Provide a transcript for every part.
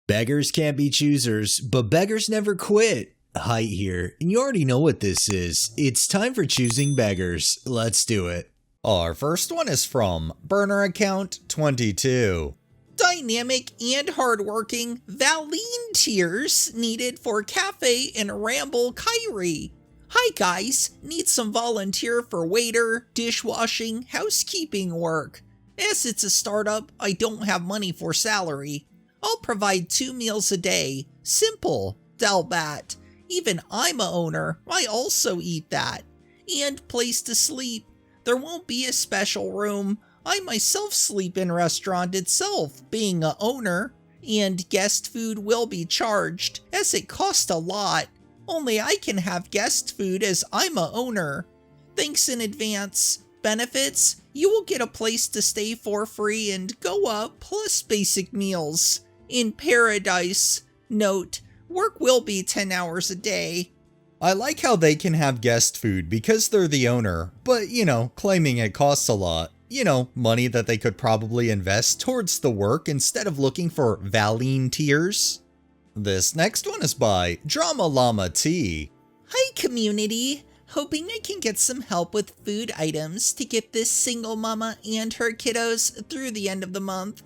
Beggars can't be choosers, but beggars never quit. Height here, and you already know what this is. It's time for choosing beggars. Let's do it. Our first one is from Burner Account 22. Dynamic and hardworking volunteers needed for Cafe and Ramble Kyrie. Hi guys, need some volunteer for waiter, dishwashing, housekeeping work. As it's a startup, I don't have money for salary. I'll provide 2 meals a day. Simple, Delbat. Even I'm a owner, I also eat that. And place to sleep. There won't be a special room. I myself sleep in restaurant itself, being a owner. And guest food will be charged, as it costs a lot. Only I can have guest food as I'm a owner. Thanks in advance. Benefits? You will get a place to stay for free and go up, plus basic meals. In paradise. Note, work will be 10 hours a day. I like how they can have guest food because they're the owner, but claiming it costs a lot. Money that they could probably invest towards the work instead of looking for volunteers. This next one is by Drama Llama T. Hi community, hoping I can get some help with food items to get this single mama and her kiddos through the end of the month.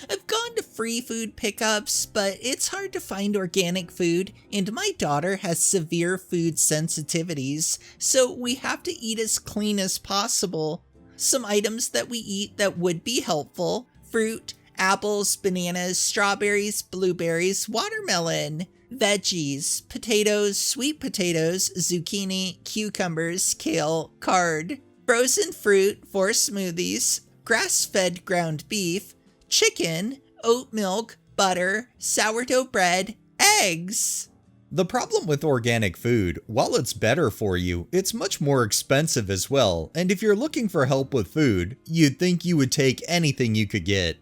I've gone to free food pickups, but it's hard to find organic food, and my daughter has severe food sensitivities, so we have to eat as clean as possible. Some items that we eat that would be helpful: fruit, apples, bananas, strawberries, blueberries, watermelon, veggies, potatoes, sweet potatoes, zucchini, cucumbers, kale, card, frozen fruit for smoothies, grass-fed ground beef, chicken, oat milk, butter, sourdough bread, eggs. The problem with organic food, while it's better for you, it's much more expensive as well, and if you're looking for help with food, you'd think you would take anything you could get.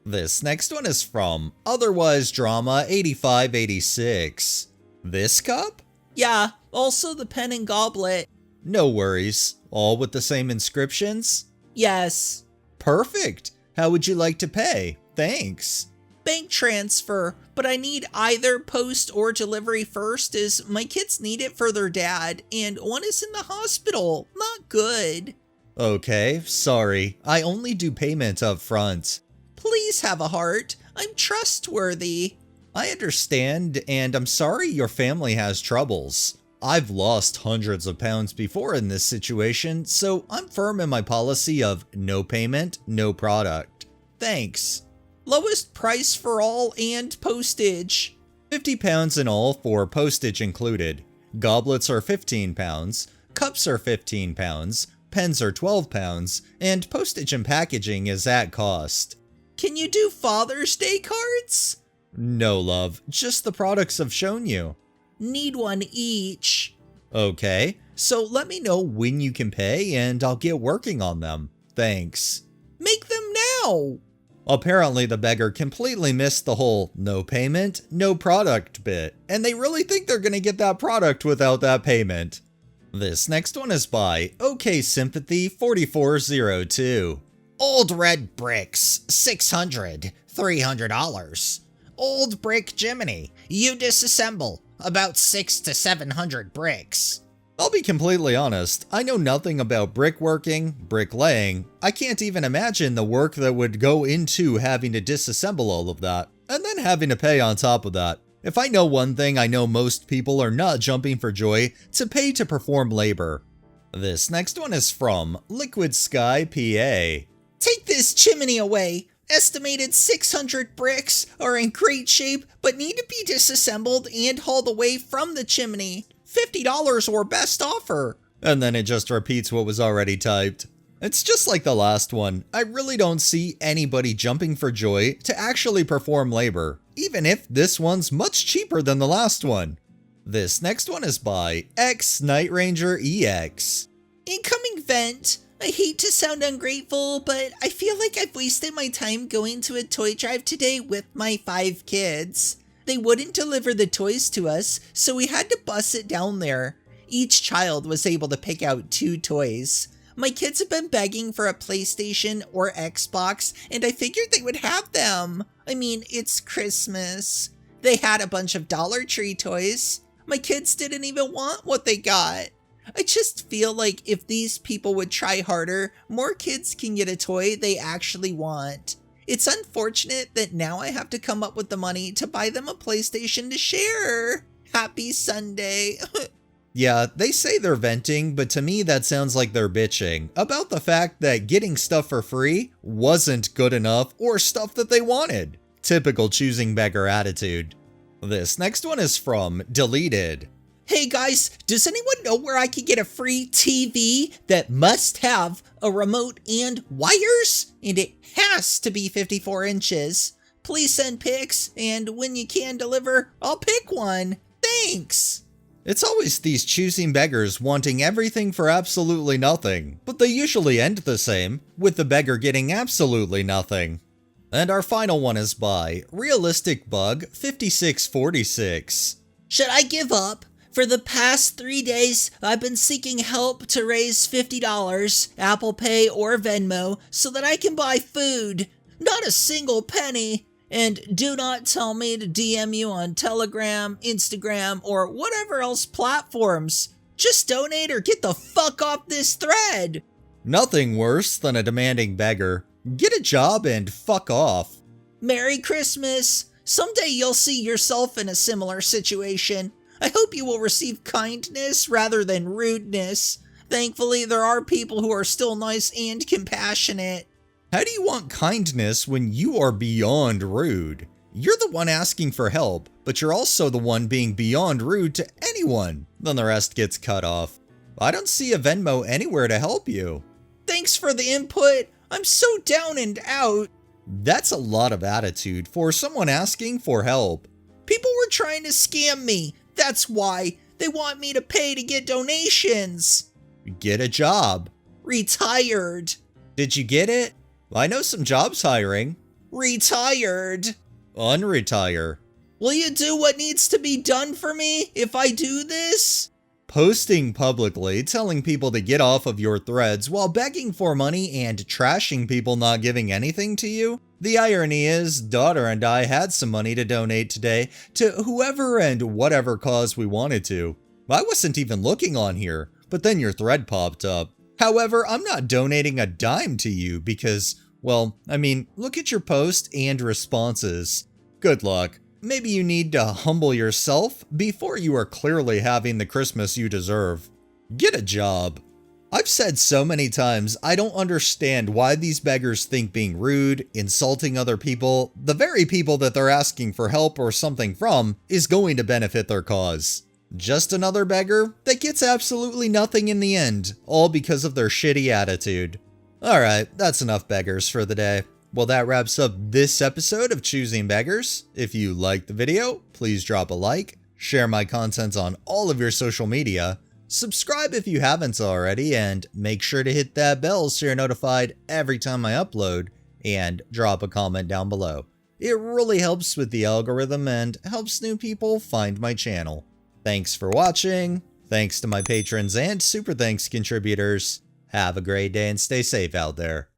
This next one is from Otherwise Drama 8586. This cup? Yeah, also the pen and goblet. No worries. All with the same inscriptions? Yes. Perfect. How would you like to pay? Thanks. Bank transfer, but I need either post or delivery first as my kids need it for their dad, and one is in the hospital. Not good. Okay, sorry. I only do payment up front. Please have a heart. I'm trustworthy. I understand, and I'm sorry your family has troubles. I've lost hundreds of pounds before in this situation, so I'm firm in my policy of no payment, no product. Thanks. Lowest price for all and postage. £50 in all for postage included. Goblets are £15, cups are £15, pens are £12, and postage and packaging is at cost. Can you do Father's Day cards? No, love. Just the products I've shown you. Need one each. Okay, so let me know when you can pay and I'll get working on them. Thanks. Make them now. Apparently the beggar completely missed the whole no payment, no product bit, and they really think they're gonna get that product without that payment. This next one is by OK Sympathy 4402. Old red bricks, $600, $300. Old brick Jiminy, you disassemble, about 600 to 700 bricks. I'll be completely honest, I know nothing about brickworking, bricklaying. I can't even imagine the work that would go into having to disassemble all of that, and then having to pay on top of that. If I know one thing, I know most people are not jumping for joy to pay to perform labor. This next one is from Liquid Sky PA. Take this chimney away. Estimated 600 bricks are in great shape but need to be disassembled and hauled away from the chimney. $50 or best offer. And then it just repeats what was already typed. It's just like the last one. I really don't see anybody jumping for joy to actually perform labor, even if this one's much cheaper than the last one. This next one is by X Night Ranger EX. Incoming vent. I hate to sound ungrateful, but I feel like I've wasted my time going to a toy drive today with my 5 kids. They wouldn't deliver the toys to us, so we had to bus it down there. Each child was able to pick out 2 toys. My kids have been begging for a PlayStation or Xbox, and I figured they would have them. I mean, it's Christmas. They had a bunch of Dollar Tree toys. My kids didn't even want what they got. I just feel like if these people would try harder, more kids can get a toy they actually want. It's unfortunate that now I have to come up with the money to buy them a PlayStation to share. Happy Sunday. Yeah, they say they're venting, but to me that sounds like they're bitching about the fact that getting stuff for free wasn't good enough or stuff that they wanted. Typical choosing beggar attitude. This next one is from Deleted. Hey guys, does anyone know where I could get a free TV that must have a remote and wires? And it has to be 54 inches. Please send pics, and when you can deliver, I'll pick one. Thanks! It's always these choosing beggars wanting everything for absolutely nothing, but they usually end the same, with the beggar getting absolutely nothing. And our final one is by Realistic Bug 5646. Should I give up? For the past 3 days, I've been seeking help to raise $50, Apple Pay or Venmo, so that I can buy food. Not a single penny. And do not tell me to DM you on Telegram, Instagram, or whatever else platforms. Just donate or get the fuck off this thread. Nothing worse than a demanding beggar. Get a job and fuck off. Merry Christmas. Someday you'll see yourself in a similar situation. I hope you will receive kindness rather than rudeness. Thankfully, there are people who are still nice and compassionate. How do you want kindness when you are beyond rude? You're the one asking for help, but you're also the one being beyond rude to anyone. Then the rest gets cut off. I don't see a Venmo anywhere to help you. Thanks for the input. I'm so down and out. That's a lot of attitude for someone asking for help. People were trying to scam me. That's why. They want me to pay to get donations. Get a job. Retired. Did you get it? I know some jobs hiring. Retired. Unretire. Will you do what needs to be done for me if I do this? Posting publicly, telling people to get off of your threads while begging for money and trashing people not giving anything to you? The irony is, daughter and I had some money to donate today to whoever and whatever cause we wanted to. I wasn't even looking on here, but then your thread popped up. However, I'm not donating a dime to you because, well, I mean, look at your post and responses. Good luck. Maybe you need to humble yourself before you are clearly having the Christmas you deserve. Get a job. I've said so many times I don't understand why these beggars think being rude, insulting other people, the very people that they're asking for help or something from, is going to benefit their cause. Just another beggar that gets absolutely nothing in the end, all because of their shitty attitude. Alright, that's enough beggars for the day. Well, that wraps up this episode of Choosing Beggars. If you liked the video, please drop a like, share my content on all of your social media, subscribe if you haven't already, and make sure to hit that bell so you're notified every time I upload, and drop a comment down below. It really helps with the algorithm and helps new people find my channel. Thanks for watching, thanks to my patrons and super thanks contributors. Have a great day and stay safe out there.